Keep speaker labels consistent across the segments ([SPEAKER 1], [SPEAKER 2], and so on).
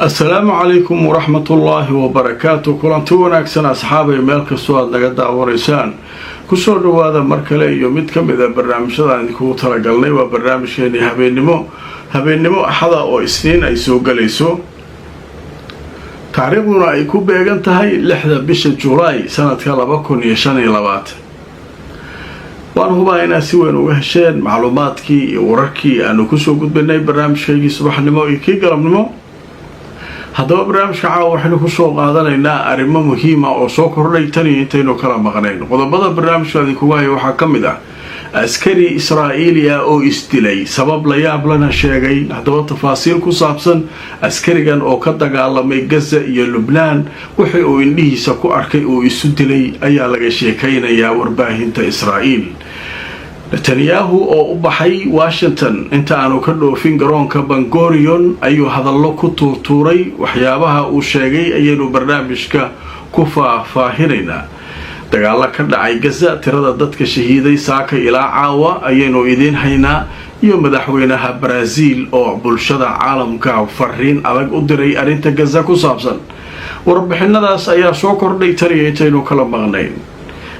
[SPEAKER 1] السلام عليكم ورحمة الله وبركاته. كلانتي wanaagsan asxaabay meel kastoo aad naga daawareysaan ku soo dhawaada mar kale iyo mid ka mid ah barnaamijyada aan ku talagalnay waa barnaamijkeeni habeenimo axada oo isniin ay soo galayso taariikhduna ay ku beegan tahay 6 bisha Juulaay sanadka 2025 waan hubaynaa si weyn uga hesheen macluumaadkii iyo wararkii aanu ku soo gudbinay barnaamijkeygii subaxnimo iyo kii galabnimo. haddaba barnaamijka caawa waxaynu ku soo qaadanaynaa arrimo muhiima oo soo kordhay tan iyo intaynu kala maqnayn. qodobada barnaamijka idinkugu haya waxaa ka mid ah askari Israa'iili ah oo isdilay sabab la yaab lana sheegay. haddaba tafaasiil ku saabsan askarigan oo ka dagaalamay Gaza iyo Lubnaan wixii uu indhihiisa ku arkay oo isu dilay ayaa laga sheekaynayaa warbaahinta Israa'iil. Netanyahu oo u baxay Washington inta aanu ka dhoofin garoonka Ben Gurion ayuu hadallo ku tuurtuuray waxyaabaha uu sheegay ayaynu barnaamijka ku faahfaahinaynaa. dagaalo ka dhacay Gaza tirada dadka shahiiday saaka ilaa caawa ayaynu idiin haynaa iyo madaxweynaha Brazil oo bulshada caalamka fariin adag u diray arrinta Gaza ku saabsan. warbixinadaas ayaa soo kordhay tan iyo intaynu kala maqnayn.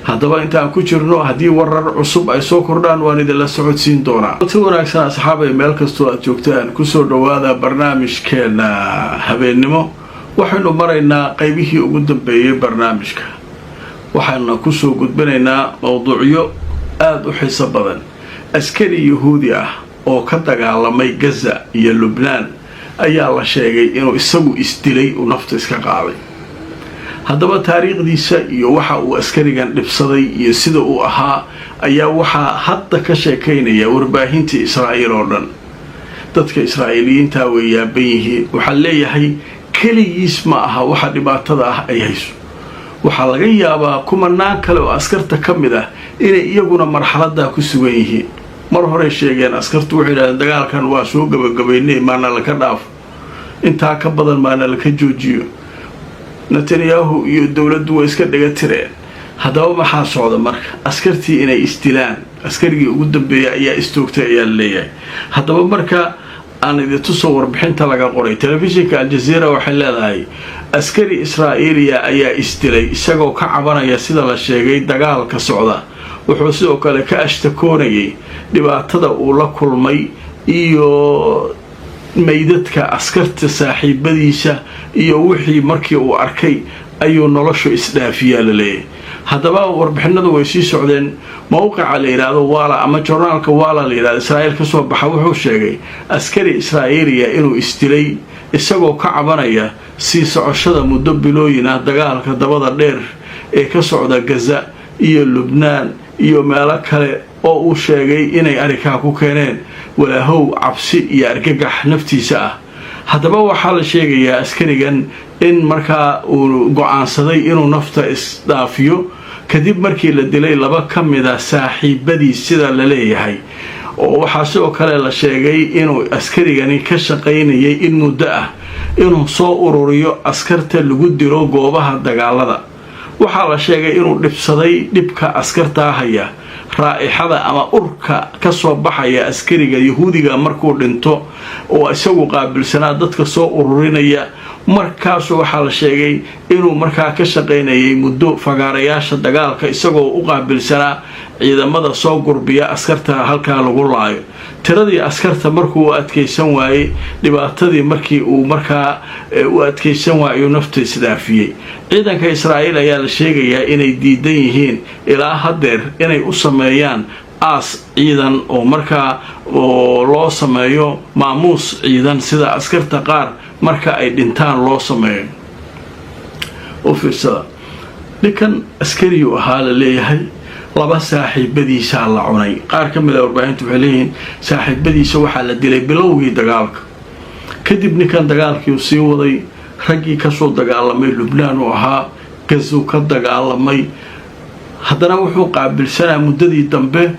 [SPEAKER 1] haddaba intaan ku jirno haddii warar cusub ay soo kordhaan waan idinla socodsiin doonaa. si wanaagsan asxaabay meel kastoo aad joogtaan ku soo dhawaada barnaamijkeena habeenimo. waxaynu maraynaa qaybihii ugu dambeeyay barnaamijka waxaana ku soo gudbinaynaa mowduucyo aad u xiiso badan. askari yahuudi ah oo ka dagaalamay Gaza iyo Lubnaan ayaa la sheegay inuu isagu isdilay oo nafta iska qaaday. haddaba taariikhdiisa iyo waxa uu askarigan dhibsaday iyo sida uu ahaa ayaa waxaa hadda ka sheekaynaya warbaahinta Israa'iil oo dhan. dadka Israa'iiliyiinta way yaaban yihiin. waxaa leeyahay kaligiis ma aha waxa dhibaatada ah ay hayso. waxaa laga yaabaa kumanaan kale oo askarta ka mid ah inay iyaguna marxaladda ku sugan yihiin. mar hore sheegeen askartu waxay yiraahdeen dagaalkan waa soo gabagabeynay maana la ka dhaaf intaa ka badan maana la ka joojiyo. Netanyahu iyo dawladdu way iska dhiga tireen. haddaba maxaa socda marka askartii inay isdilaan askarigii ugu dambeeyay ayaa istoogtay ayaa leeyahay. haddaba marka aan idin tuso warbixinta laga qoray telefishinka Al Jazeera waxay leedahay askari Israa'iili ayaa isdilay isagoo ka cabanaya sida la sheegay dagaalka socda. wuxuu sidoo kale ka ashtakoonayay dhibaatada uu la kulmay iyo meydadka askarta saaxiibadiisa iyo wixii markii uu arkay ayuu noloshu isdhaafiyaa la leeyahay. haddaba warbixinadu way sii socdeen. mowqica la yiraahdo Wala ama journaalka Wala la yiraahdo Israa'iil ka soo baxa wuxuu sheegay askari Israa'iili inuu isdilay isagoo ka cabanaya sii socoshada muddo bilooyin ah dagaalka dabada dheer ee ka socda Gaza iyo Lubnaan iyo meelo kale oo uu sheegay inay arrinka ku keeneen walaahow cabsi iyo argagax naftiisa ah. haddaba waxaa la sheegayaa askarigan in markaa uu go'aansaday inuu nafta isdhaafiyo kadib markii la dilay laba ka mid ah saaxiibadiis sida la leeyahay. oo waxaa sidoo kale la sheegay inuu askarigani ka shaqaynayay in muddo ah inuu soo ururiyo askarta lagu diro goobaha dagaalada. waxaa la sheegay inuu dhibsaday dhibka askarta haya raa'ixada ama urka ka soo baxaya askariga yahuudiga markuu dhinto oo isagu qaabilsanaa dadka soo ururinaya. markaas waxaa la sheegay inuu markaa ka shaqaynayay muddo fagaarayaasha dagaalka isagoo u qaabilsanaa ciidamada soo gurbiya askarta halkaa lagu laayo. tiradii askarta markuu u adkaysan waayey dhibaatadii markii uu markaa u adkaysan waayey nafta isdhaafiyey. ciidanka Israa'iil ayaa la sheegayaa inay diidan yihiin ilaa haddeer inay u sameeyaan aas ciidan oo markaa loo sameeyo maamuus ciidan sida askarta qaar marka ay dhintaan loo sameeyo. oo fiirsada ninkan askarigu ahaa la leeyahay laba saaxiibadiisa la cunay. qaar ka mid ah warbaahintu waxay leeyihiin saaxiibadiisa waxaa la dilay bilowgii dagaalka kadib ninkan dagaalkii uu sii waday raggii ka soo dagaalamay Lubnaan oo ahaa Gaza ka dagaalamay. haddana wuxuu qaabilsanaa muddadii dambe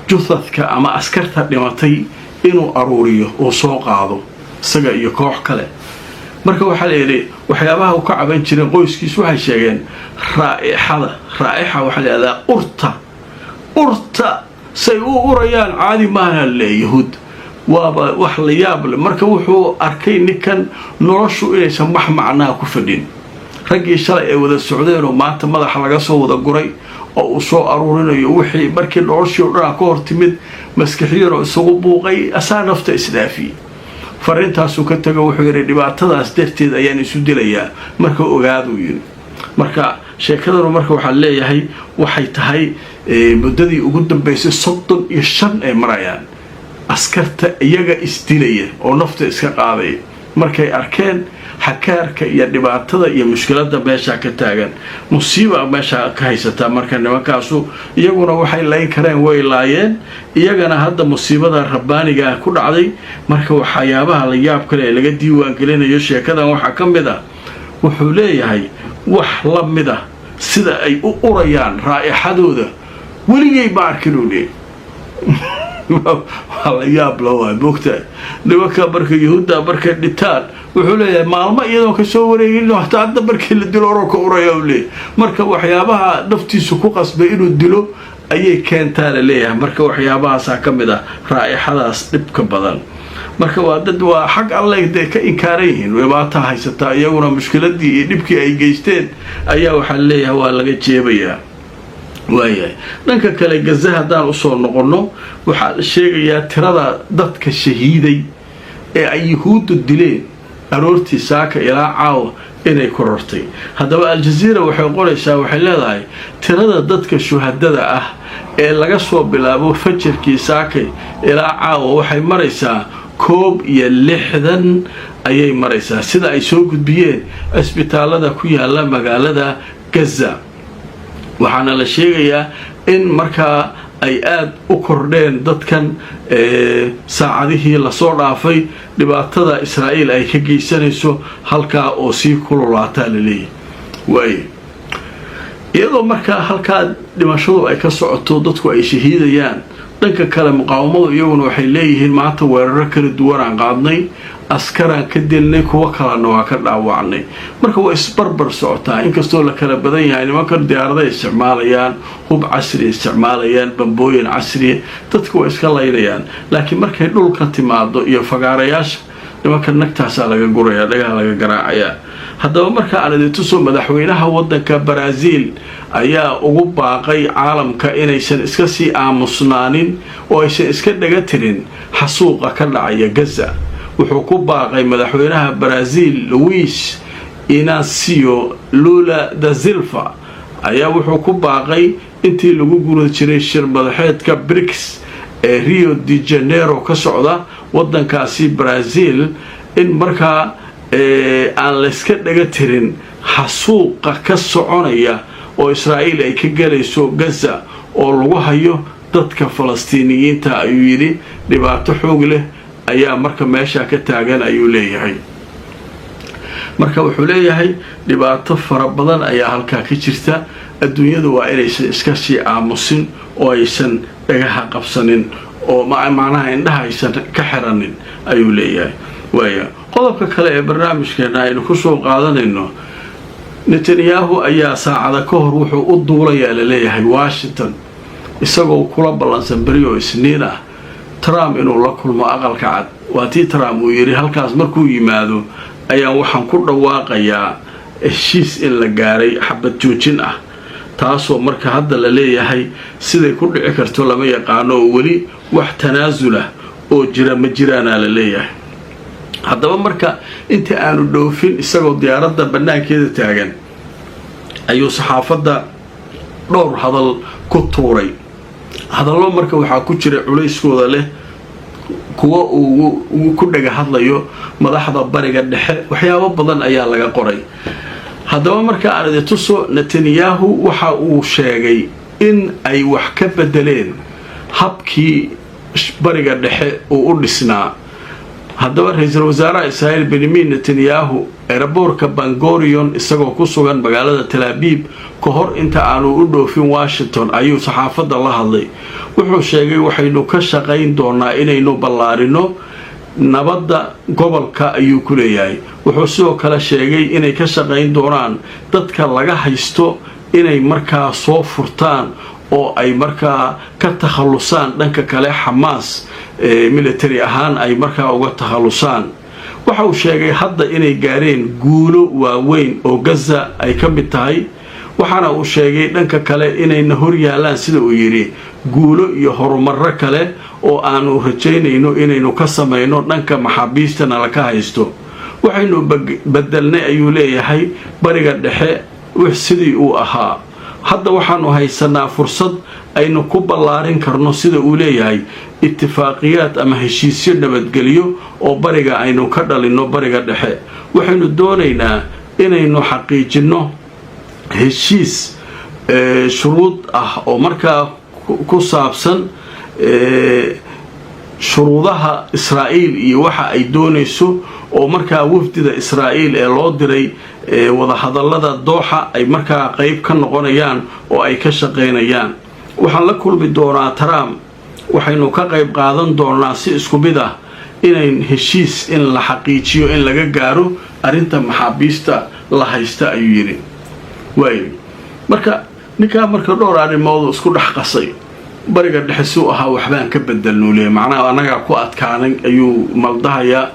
[SPEAKER 1] juthadka ama askarta dhimatay inuu aruuriyo oo soo qaado isaga iyo koox kale. marka waxaa la yidhi waxyaabaha uu ka caban jiray qoyskiisu waxay sheegeen raa'ixa waxaa la yidhahdaa urta say u urayaan caadi maaha le yahuud waaba wax la yaab leh. marka wuxuu arkay ninkan noloshu inaysan wax macnaa ku fadhin. raggii shalay ay wada socdeen oo maanta madaxa laga soo wada guray oo uu soo aruurinayo wixii markii noloshii oo dhan ka hor timid maskaxiyadoo isagu buuqay asaa nafta isdhaafiyey. fariintaasuu ka tago wuxuu yidhi dhibaatadaas darteed ayaan isu dilayaa marka ogaaduu yidhi. marka sheekadanu marka waxaan leeyahay waxay tahay muddadii ugu dambaysay 35 ay marayaan askarta iyaga isdilaya oo nafta iska qaadaya markay arkeen xakaarka iyo dhibaatada iyo mushkiladda meesha ka taagan. musiiba meesha ka haysata marka nimankaasu iyaguna waxay layn kareen way laayeen. iyagana hadda musiibada rabbaaniga ku dhacday. marka waxyaabaha la yaab kale ee laga diiwaan gelinayo sheekadan waxaa ka mid ah wuxuu leeyahay wax la mid ah sida ay u urayaan raa'ixadooda weligay ma arkin uu leeyahay. waa la yaab la waay moogtaa nimanka marka yahuudda markay dhintaan wuxuu leeyahay maalmo iyadoo ka soo wareegin hataa hadda markii la dilo oroo ka uraya uu leeyahay. marka waxyaabaha naftiisu ku qasbay inuu dilo ayay keentaa la leeyahay. marka waxyaabahaasaa ka mid ah raa'ixadaas dhibka badan. marka waa dad waa xag alle dee ka inkaaran yihiin dhibaato haysataa iyaguna mushkiladii iyo dhibkii ay geysteen ayaa waxaa leeyahay waa laga jeebayaa. waayahay dhanka kale Gaza haddaan usoo noqono waxaa la sheegayaa tirada dadka shahiiday ee ay yuhuuddu dileen aroortii saaka ilaa caawa inay korortay. haddaba aljaziira waxay qoraysaa waxay leedahay tirada dadka shuhadada ah ee laga soo bilaabo fajarkii saaka ilaa caawa waxay maraysaa 61 ayay maraysaa sida ay soo gudbiyeen isbitaalada ku yaala magaalada Gaza. waxaana la sheegayaa in markaa ay aad u kordheen dadkan saacadihii lasoo dhaafay dhibaatada Israa'iil ay ka geysanayso halkaa oo sii kululaataa la leeyahay. waaye iyadoo markaa halkaa dhimashadu ay ka socoto dadku ay shahiidayaan dhanka kale muqaawamadu iyaguna waxay leeyihiin maanta weeraro kala duwan aan qaadnay askaraan ka dilnay kuwa kalena waa ka dhaawacnay. marka waa isbarbar socotaa inkastoo la kala badan yahay. nimankan diyaaradaha isticmaalayaan hub casri isticmaalayaan bambooyin casri dadku waa iska laynayaan laakiin markay dhulka timaado iyo fagaarayaasha nimanka nagtaasaa laga guraya dhagaha laga garaacayaa. haddaba marka aan idin tuso madaxweynaha wadanka Brazil ayaa ugu baaqay caalamka inaysan iska sii aamusnaanin oo aysan iska dhaga tirin xasuuqa ka dhacaya Gaza. wuxuu ku baaqay madaxweynaha Brazil Luiz Inacio Lula da Silva ayaa wuxuu ku baaqay intii lagu guran jiray shir madaxeedka BRICS ee Rio de Janeiro ka socda wadankaasi Brazil in markaa aan la iska dhaga tirin xasuuqa ka soconaya oo Israa'iil ay ka galayso Gaza oo lagu hayo dadka Falastiiniyiinta ayuu yiri dhibaato xoog leh ayaa marka meesha ka taagan ayuu leeyahay. marka wuxuu leeyahay dhibaato fara badan ayaa halkaa ka jirta. adduunyadu waa inaysan iska sii aamusin oo aysan dhagaha qabsanin oo macnaha indhaha aysan ka xiranin ayuu leeyahay. waaya qodobka kale ee barnaamijkeena aynu ku soo qaadanayno Netanyahu ayaa saacada ka hor wuxuu u duulayaa la leeyahay Washington isagoo kula ballansan bari oo Isniin ah Trump inuu la kulmo aqalka cad. waa tii Trump uu yiri halkaas markuu yimaado ayaa waxaan ku dhawaaqayaa heshiis in la gaaray xabad joojin ah taasoo marka hadda la leeyahay siday ku dhici karto lama yaqaano oo weli wax tanaasula oo jira ma jiraan la leeyahay. haddaba marka inta aanu dhoofin isagoo diyaaradda banaankeeda taagan ayuu saxaafadda dhowr hadal ku tuuray. hadallo marka waxaa ku jira culayskooda leh kuwa uu ku dhaga hadlayo madaxda bariga dhexe waxyaabo badan ayaa laga qoray. haddaba marka aan idin tuso Netanyahu waxa uu sheegay in ay wax ka bedeleen habkii bariga dhexe uu u dhisnaa. haddaba ra'iisul wasaaraha Israa'iil Benjamin Netanyahu airportka Ben Gurion isagoo ku sugan magaalada Tel Aviv ka hor inta aanu u dhoofin Washington ayuu saxaafadda la hadlay. wuxuu sheegay waxaynu ka shaqayn doonaa inaynu ballaarino nabadda gobolka ayuu ku leeyahay. wuxuu sidoo kale sheegay inay ka shaqayn doonaan dadka laga haysto inay markaa soo furtaan oo ay markaa ka takhalusaan dhanka kale xamaas military ahaan ay markaa uga takhalusaan. waxa uu sheegay hadda inay gaareen guulo waaweyn oo Gaza ay ka mid tahay, waxaana uu sheegay dhanka kale inayna hor yaalaan sida uu yidhi guulo iyo horumarro kale oo aanu rajaynayno inaynu ka samayno dhanka maxaabiistana laka haysto. waxaynu bedelnay ayuu leeyahay bariga dhexe sidii uu ahaa. hadda waxaanu haysanaa fursad aynu ku ballaarin karno sida uu leeyahay ittifaaqiyaad ama heshiisyo nabadgelyo oo bariga aynu ka dhalinno bariga dhexe. waxaynu doonaynaa inaynu xaqiijinno heshiis shuruud ah oo markaa ku saabsan shuruudaha Israa'iil iyo waxa ay doonayso, oo markaa wafdida Israa'iil ee loo diray wada hadallada Dooxa ay markaa qayb ka noqonayaan oo ay ka shaqeynayaan. waxaan la kulmi doonaa Trump, waxaynu ka qayb qaadan doonaa si isku mid ah inayn heshiis in la xaqiijiyo in laga gaaro arrinta maxaabiista la haysta ayuu yidhi. marka ninkaa marka dhowr arrimood isku dhex qasay bariga dhexe suu ahaa waxbaan ka bedelnuu leeyahay, macnaha annagaa ku adkaanay ayuu maldahayaa.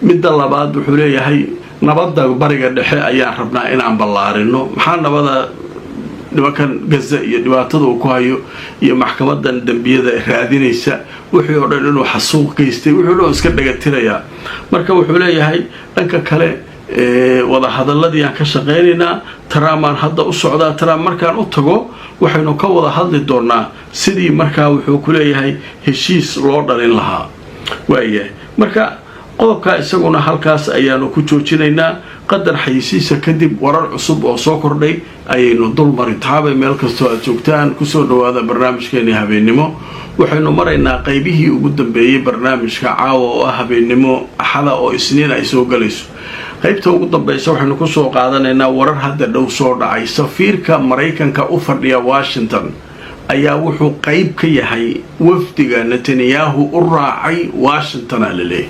[SPEAKER 1] midda labaad wuxuu leeyahay nabadda bariga dhexe ayaan rabnaa inaan ballaarino. maxaa nabada nimankan Gaza iyo dhibaatada uu ku hayo iyo maxkamadan dambiyada raadinaysa wixii oo dhan inuu xasuuq geystay wixii oo dhan iska dhagatirayaa. marka wuxuu leeyahay dhanka kale wada hadalladii aan ka shaqeynaynaa, Trump hadda u socdaa. Trump markaan u tago waxaynu ka wada hadli doonaa sidii markaa wuxuu ku leeyahay heshiis loo dhalin lahaa. marka qodobka isaguna halkaas ayaanu ku joojinaynaa. qadar xayisiisa kadib warar cusub oo soo kordhay ayaynu dul mari. taabay meel kastoo aad joogtaan kusoo dhawaada barnaamijkeeni habeennimo. waxaynu maraynaa qaybihii ugu dambeeyey barnaamijka caawa oo ah habeennimo axada oo isniin ay soo galayso. qaybta ugu dambaysa waxaynu kusoo qaadanaynaa warar hadda dhow soo dhacay. safiirka Maraykanka u fadhiya Washington ayaa wuxuu qayb ka yahay wafdiga Netanyahu u raacay Washington laleeyahay.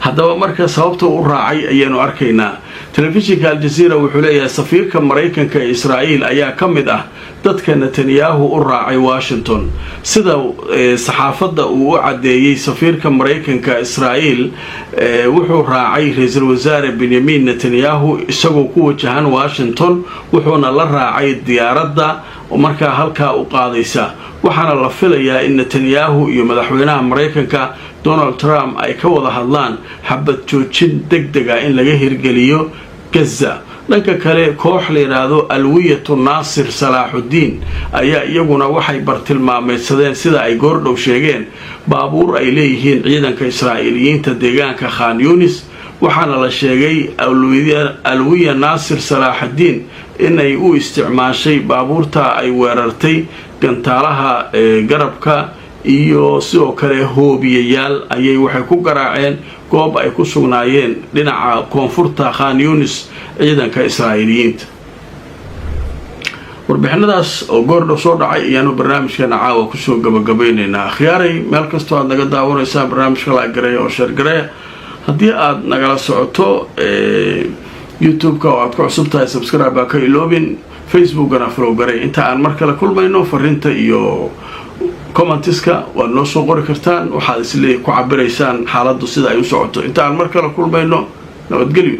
[SPEAKER 1] haddaba marka sababta u raacay ayaanu arkaynaa. telefishinka Al Jazeera wuxuu leeyahay safiirka Maraykanka ee Israa'iil ayaa ka mid ah dadka Netanyahu u raacay Washington. sida saxaafadda uu u cadeeyay safiirka Maraykanka Israa'iil wuxuu raacay ra'iisul wasaare Benjamin Netanyahu isagoo ku wajahan Washington, wuxuuna la raacay diyaaradda markaa halkaa u qaadaysa. waxaana la filayaa in Netanyahu iyo madaxweynaha Maraykanka Donald Trump ay ka wada hadlaan xabad joojin degdega in laga hirgeliyo Gaza. dhanka kale koox la yiraahdo Alwiyatu Nasir Salahuddin ayaa iyaguna waxay bartilmaameedsadeen sida ay goordhow sheegeen baabuur ay leeyihiin ciidanka Israa'iiliyiinta deegaanka Khan Yunis. waxaana la sheegay Alwiya Nasir Salahuddin inay u isticmaashay baabuurta ay weerartay gantaalaha garabka iyo sidoo kale hoobiyayaal ayay waxay ku garaaceen goob ay ku sugnaayeen dhinaca koonfurta Khan Yunis ciidanka Israa'iiliyiinta. warbixinadaas oo goordhow soo dhacay ayaanu barnaamijkeena caawa kusoo gabagabaynaynaa. akhyaaray meel kastoo aad naga daawanaysaan barnaamijka la gareeya oo share gareeya. haddii aad nagala socoto youtube-ka oo aad ku cusub tahay subscribe baa ka iloobin, facebookana follow garay. inta aan mar kale kulmayno fariinta iyo commentiska waad noo soo qori kartaan, waxaad isleeyahay ku cabiraysaan xaaladdu sida ay u socoto. inta aan mar kale kulmayno nabadgelyo.